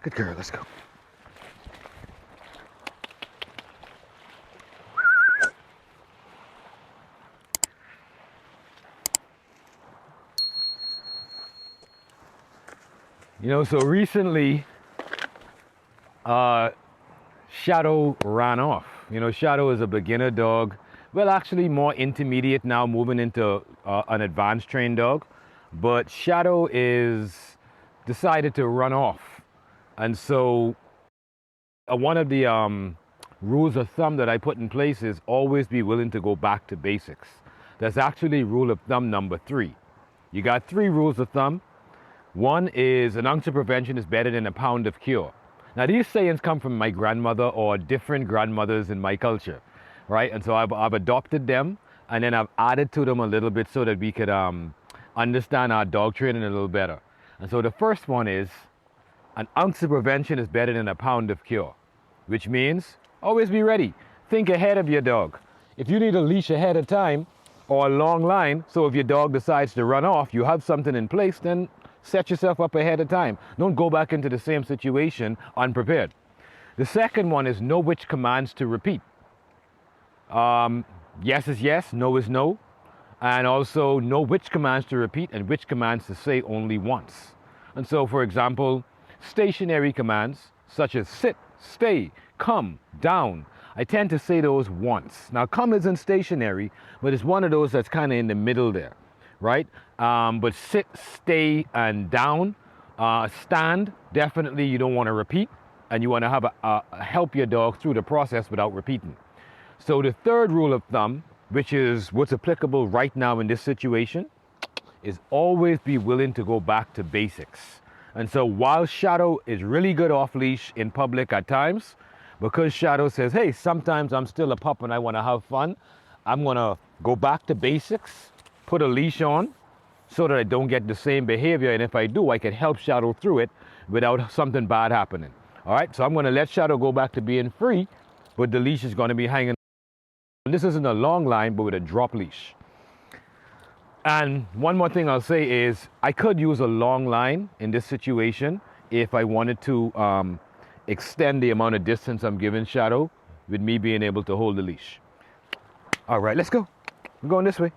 Good girl, let's go. You know, so recently, Shadow ran off. You know, Shadow is a beginner dog. Well, actually more intermediate now, moving into an advanced trained dog. But Shadow is decided to run off. And so one of the rules of thumb that I put in place is always be willing to go back to basics. That's actually rule of thumb number 3. You got 3 rules of thumb. One is an ounce of prevention is better than a pound of cure. Now these sayings come from my grandmother or different grandmothers in my culture, right? And so I've adopted them, and then I've added to them a little bit so that we could understand our dog training a little better. And so the first one is an ounce of prevention is better than a pound of cure, which means always be ready. Think ahead of your dog. If you need a leash ahead of time or a long line, so if your dog decides to run off, you have something in place, then set yourself up ahead of time. Don't go back into the same situation unprepared. The second one is know which commands to repeat. Yes is yes, no is no. And also know which commands to repeat and which commands to say only once. And so, for example, stationary commands such as sit, stay, come, down. I tend to say those once. Now, come isn't stationary, but it's one of those that's kind of in the middle there, right? But sit, stay, and down, stand, definitely you don't want to repeat, and you want to have help your dog through the process without repeating. So the third rule of thumb, which is what's applicable right now in this situation, is always be willing to go back to basics. And so while Shadow is really good off leash in public at times, because Shadow says, hey, sometimes I'm still a pup and I want to have fun, I'm going to go back to basics, put a leash on so that I don't get the same behavior. And if I do, I can help Shadow through it without something bad happening. All right, so I'm going to let Shadow go back to being free, but the leash is going to be hanging. This isn't a long line, but with a drop leash. And one more thing I'll say is I could use a long line in this situation if I wanted to extend the amount of distance I'm giving Shadow with me being able to hold the leash. All right, let's go. We're going this way.